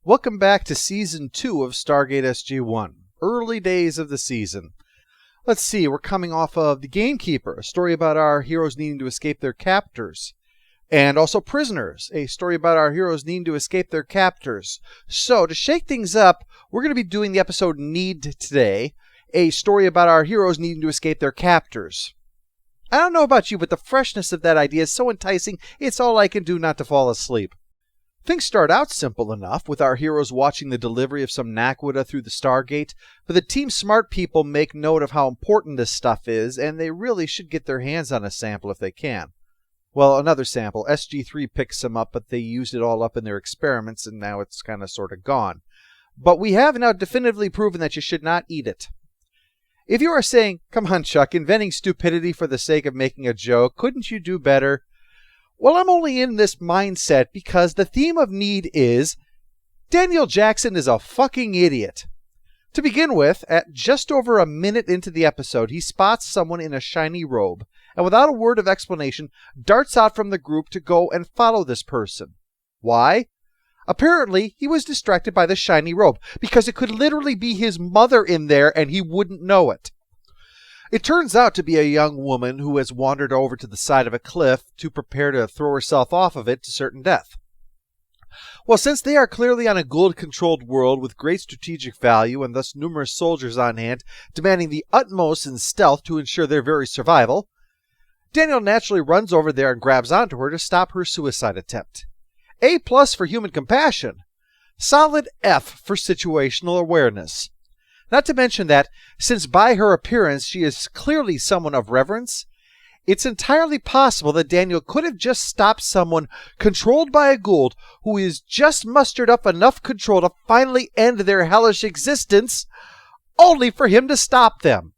Welcome back to Season 2 of Stargate SG-1. Early days of the season. Let's see, we're coming off of The Gamekeeper, a story about our heroes needing to escape their captors. And also Prisoners, a story about our heroes needing to escape their captors. So, to shake things up, we're going to be doing the episode Need today, a story about our heroes needing to escape their captors. I don't know about you, but the freshness of that idea is so enticing, it's all I can do not to fall asleep. Things start out simple enough, with our heroes watching the delivery of some naquadah through the Stargate, but the team's smart people make note of how important this stuff is, and they really should get their hands on a sample if they can. Well, another sample. SG-3 picks some up, but they used it all up in their experiments, and now it's kind of sort of gone. But we have now definitively proven that you should not eat it. If you are saying, come on Chuck, inventing stupidity for the sake of making a joke, couldn't you do better? Well, I'm only in this mindset because the theme of Need is Daniel Jackson is a fucking idiot. To begin with, at just over a minute into the episode, he spots someone in a shiny robe, and without a word of explanation, darts out from the group to go and follow this person. Why? Apparently, he was distracted by the shiny robe, because it could literally be his mother in there and he wouldn't know it. It turns out to be a young woman who has wandered over to the side of a cliff to prepare to throw herself off of it to certain death. Well, since they are clearly on a Goa'uld-controlled world with great strategic value and thus numerous soldiers on hand demanding the utmost in stealth to ensure their very survival, Daniel naturally runs over there and grabs onto her to stop her suicide attempt. A+ for human compassion. Solid F for situational awareness. Not to mention that, since by her appearance she is clearly someone of reverence, it's entirely possible that Daniel could have just stopped someone controlled by a Goa'uld who is just mustered up enough control to finally end their hellish existence, only for him to stop them.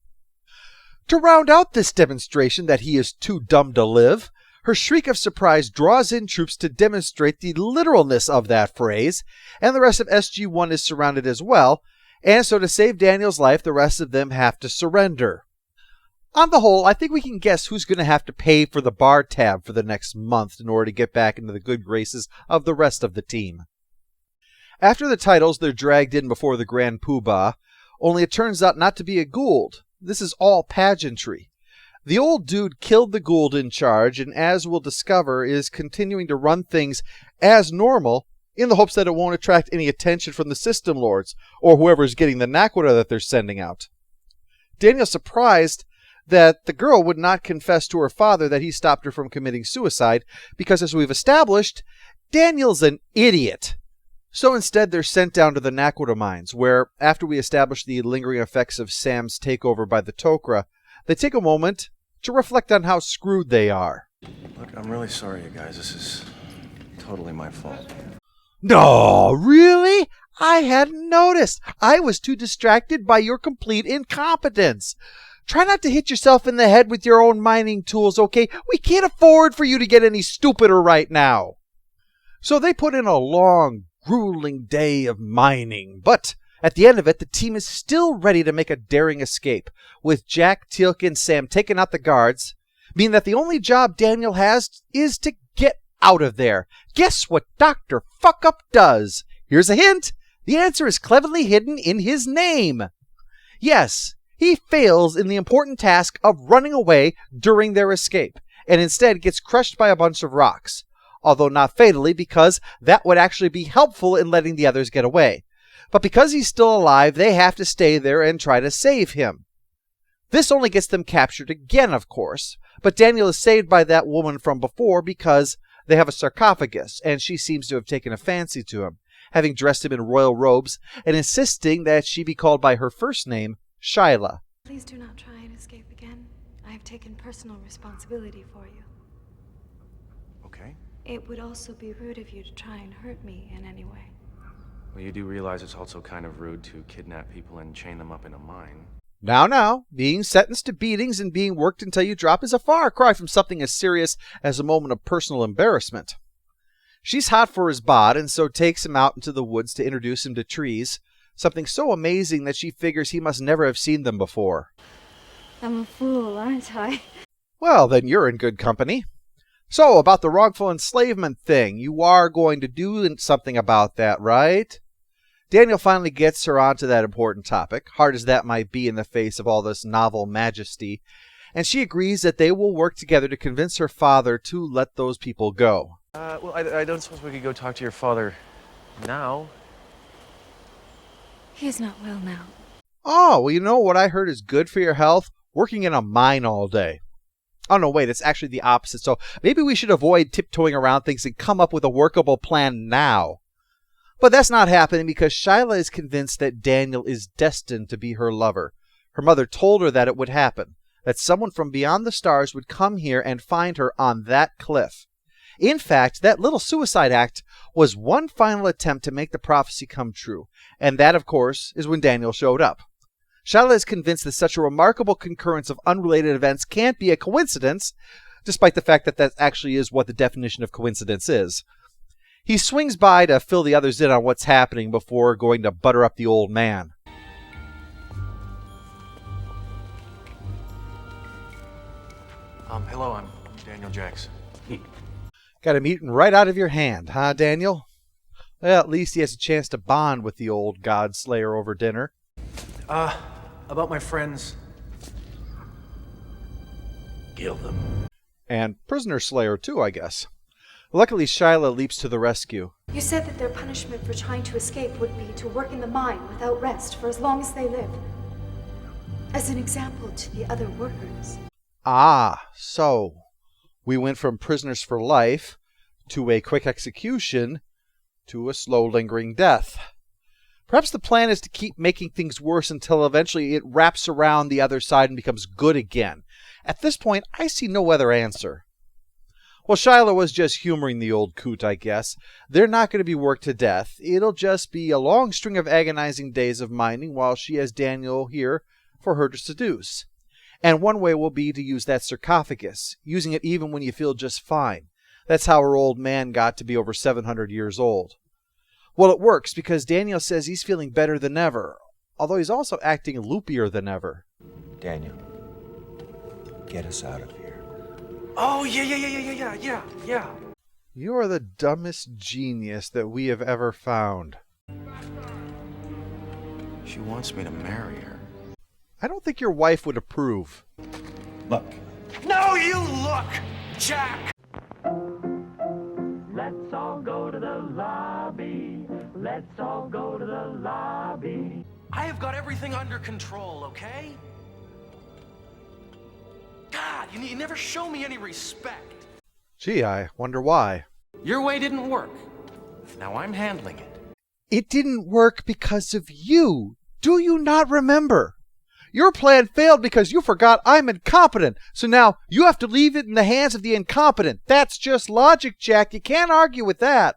To round out this demonstration that he is too dumb to live, her shriek of surprise draws in troops to demonstrate the literalness of that phrase, and the rest of SG-1 is surrounded as well, and so to save Daniel's life, the rest of them have to surrender. On the whole, I think we can guess who's going to have to pay for the bar tab for the next month in order to get back into the good graces of the rest of the team. After the titles, they're dragged in before the Grand Poobah, only it turns out not to be a Goa'uld. This is all pageantry. The old dude killed the Goa'uld in charge, and as we'll discover, is continuing to run things as normal, in the hopes that it won't attract any attention from the System Lords, or whoever's getting the naquadah that they're sending out. Daniel's surprised that the girl would not confess to her father that he stopped her from committing suicide, because as we've established, Daniel's an idiot. So instead they're sent down to the naquadah mines, where, after we establish the lingering effects of Sam's takeover by the Tok'ra, they take a moment to reflect on how screwed they are. Look, I'm really sorry, you guys. This is totally my fault. No, really? I hadn't noticed. I was too distracted by your complete incompetence. Try not to hit yourself in the head with your own mining tools, okay? We can't afford for you to get any stupider right now. So they put in a long, grueling day of mining, but at the end of it, the team is still ready to make a daring escape, with Jack, Teal'c, and Sam taking out the guards, meaning that the only job Daniel has is to get out of there. Guess what Dr. Fuck-Up does? Here's a hint. The answer is cleverly hidden in his name. Yes, he fails in the important task of running away during their escape, and instead gets crushed by a bunch of rocks. Although not fatally, because that would actually be helpful in letting the others get away. But because he's still alive, they have to stay there and try to save him. This only gets them captured again, of course, but Daniel is saved by that woman from before because they have a sarcophagus, and she seems to have taken a fancy to him, having dressed him in royal robes and insisting that she be called by her first name, Shyla. Please do not try and escape again. I have taken personal responsibility for you. Okay. It would also be rude of you to try and hurt me in any way. Well, you do realize it's also kind of rude to kidnap people and chain them up in a mine. Now, being sentenced to beatings and being worked until you drop is a far cry from something as serious as a moment of personal embarrassment. She's hot for his bod, and so takes him out into the woods to introduce him to trees, something so amazing that she figures he must never have seen them before. I'm a fool, aren't I? Well, then you're in good company. So, about the wrongful enslavement thing, you are going to do something about that, right? Daniel finally gets her onto that important topic, hard as that might be in the face of all this novel majesty, and she agrees that they will work together to convince her father to let those people go. Well, I don't suppose we could go talk to your father now. He is not well now. Oh, well, you know what I heard is good for your health? Working in a mine all day. Oh, no, wait, it's actually the opposite. So maybe we should avoid tiptoeing around things and come up with a workable plan now. But that's not happening because Shyla is convinced that Daniel is destined to be her lover. Her mother told her that it would happen, that someone from beyond the stars would come here and find her on that cliff. In fact, that little suicide act was one final attempt to make the prophecy come true. And that, of course, is when Daniel showed up. Shyla is convinced that such a remarkable concurrence of unrelated events can't be a coincidence, despite the fact that that actually is what the definition of coincidence is. He swings by to fill the others in on what's happening before going to butter up the old man. Hello, I'm Daniel Jackson. Got him eating right out of your hand, huh, Daniel? Well, at least he has a chance to bond with the old God Slayer over dinner. About my friends. Kill them. And Prisoner Slayer, too, I guess. Luckily, Shyla leaps to the rescue. You said that their punishment for trying to escape would be to work in the mine without rest for as long as they live. As an example to the other workers. Ah, so we went from prisoners for life to a quick execution to a slow, lingering death. Perhaps the plan is to keep making things worse until eventually it wraps around the other side and becomes good again. At this point, I see no other answer. Well, Shyla was just humoring the old coot, I guess. They're not going to be worked to death. It'll just be a long string of agonizing days of mining while she has Daniel here for her to seduce. And one way will be to use that sarcophagus, using it even when you feel just fine. That's how her old man got to be over 700 years old. Well, it works because Daniel says he's feeling better than ever, although he's also acting loopier than ever. Daniel, get us out of here. Oh, yeah. You are the dumbest genius that we have ever found. She wants me to marry her. I don't think your wife would approve. Look, No, you look, Jack! Let's all go to the lobby. Let's all go to the lobby. I have got everything under control, okay? God, you never show me any respect. Gee, I wonder why. Your way didn't work. Now I'm handling it. It didn't work because of you. Do you not remember? Your plan failed because you forgot I'm incompetent. So now you have to leave it in the hands of the incompetent. That's just logic, Jack. You can't argue with that.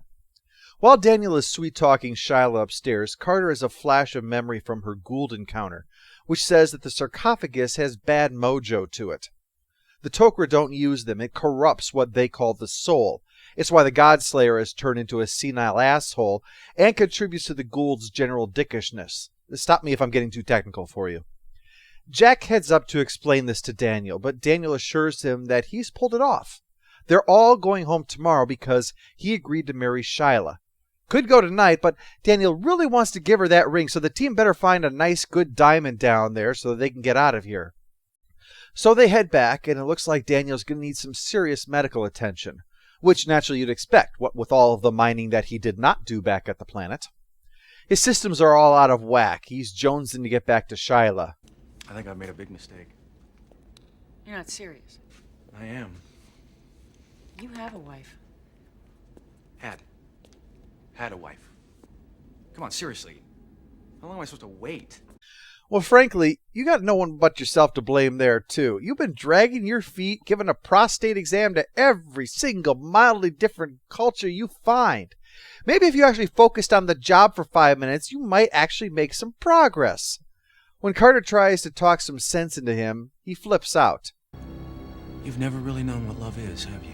While Daniel is sweet-talking Shyla upstairs, Carter has a flash of memory from her Gould encounter, which says that the sarcophagus has bad mojo to it. The Tok'ra don't use them. It corrupts what they call the soul. It's why the Godslayer has turned into a senile asshole and contributes to the Gould's general dickishness. Stop me if I'm getting too technical for you. Jack heads up to explain this to Daniel, but Daniel assures him that he's pulled it off. They're all going home tomorrow because he agreed to marry Shyla. Could go tonight, but Daniel really wants to give her that ring, so the team better find a nice, good diamond down there so that they can get out of here. So they head back, and it looks like Daniel's going to need some serious medical attention, which naturally you'd expect, what with all of the mining that he did not do back at the planet. His systems are all out of whack. He's jonesing to get back to Shyla. I think I've made a big mistake. You're not serious. I am. You have a wife. Had a wife. Come on, seriously. How long am I supposed to wait? Well, frankly, you got no one but yourself to blame there, too. You've been dragging your feet, giving a prostate exam to every single mildly different culture you find. Maybe if you actually focused on the job for 5 minutes, you might actually make some progress. When Carter tries to talk some sense into him, he flips out. You've never really known what love is, have you?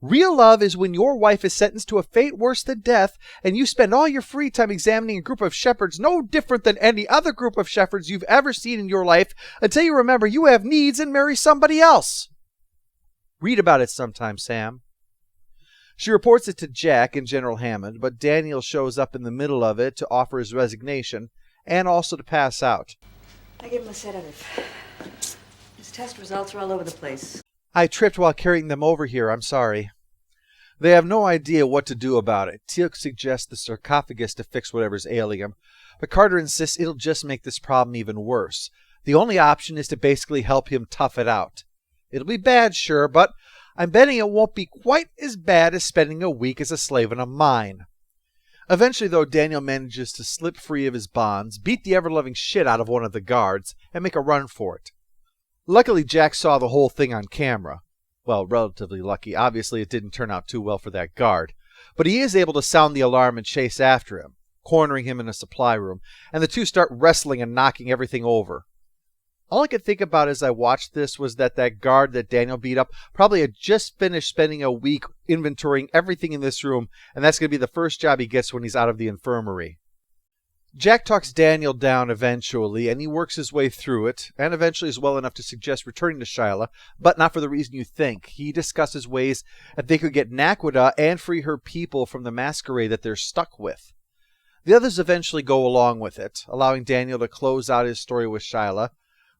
Real love is when your wife is sentenced to a fate worse than death, and you spend all your free time examining a group of shepherds no different than any other group of shepherds you've ever seen in your life until you remember you have needs and marry somebody else. Read about it sometime, Sam. She reports it to Jack and General Hammond, but Daniel shows up in the middle of it to offer his resignation and also to pass out. I gave him a sedative. His test results are all over the place. I tripped while carrying them over here. I'm sorry. They have no idea what to do about it. Teal'c suggests the sarcophagus to fix whatever's ailing him, but Carter insists it'll just make this problem even worse. The only option is to basically help him tough it out. It'll be bad, sure, but I'm betting it won't be quite as bad as spending a week as a slave in a mine. Eventually, though, Daniel manages to slip free of his bonds, beat the ever-loving shit out of one of the guards, and make a run for it. Luckily, Jack saw the whole thing on camera. Well, relatively lucky. Obviously, it didn't turn out too well for that guard. But he is able to sound the alarm and chase after him, cornering him in a supply room, and the two start wrestling and knocking everything over. All I could think about as I watched this was that guard that Daniel beat up probably had just finished spending a week inventorying everything in this room, and that's going to be the first job he gets when he's out of the infirmary. Jack talks Daniel down eventually, and he works his way through it, and eventually is well enough to suggest returning to Shyla, but not for the reason you think. He discusses ways that they could get Naquadah and free her people from the masquerade that they're stuck with. The others eventually go along with it, allowing Daniel to close out his story with Shyla,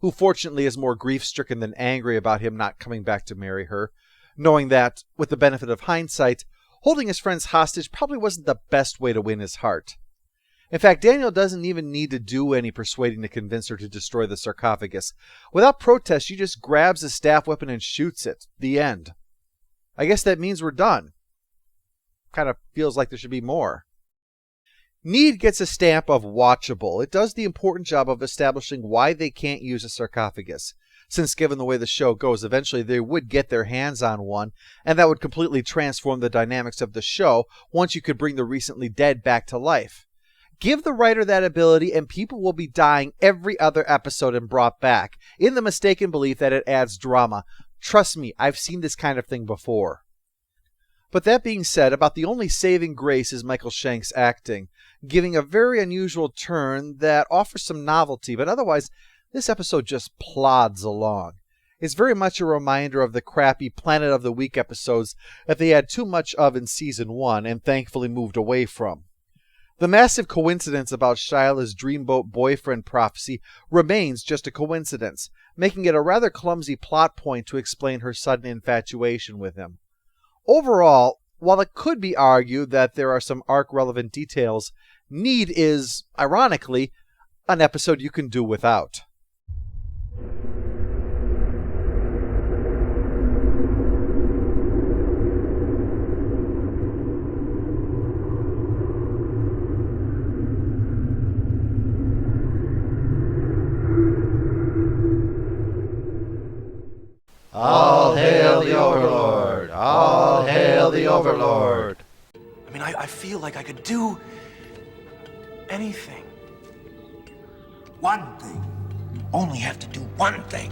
who fortunately is more grief-stricken than angry about him not coming back to marry her, knowing that, with the benefit of hindsight, holding his friends hostage probably wasn't the best way to win his heart. In fact, Daniel doesn't even need to do any persuading to convince her to destroy the sarcophagus. Without protest, she just grabs his staff weapon and shoots it. The end. I guess that means we're done. Kind of feels like there should be more. Need gets a stamp of watchable. It does the important job of establishing why they can't use a sarcophagus, since given the way the show goes, eventually they would get their hands on one, and that would completely transform the dynamics of the show once you could bring the recently dead back to life. Give the writer that ability and people will be dying every other episode and brought back, in the mistaken belief that it adds drama. Trust me, I've seen this kind of thing before. But that being said, about the only saving grace is Michael Shank's acting, giving a very unusual turn that offers some novelty, but otherwise, this episode just plods along. It's very much a reminder of the crappy Planet of the Week episodes that they had too much of in Season 1 and thankfully moved away from. The massive coincidence about Shyla's dreamboat boyfriend prophecy remains just a coincidence, making it a rather clumsy plot point to explain her sudden infatuation with him. Overall, while it could be argued that there are some arc-relevant details, Need is, ironically, an episode you can do without. All hail the Overlord! All hail the Overlord! I mean, I feel like I could do anything. One thing. You only have to do one thing.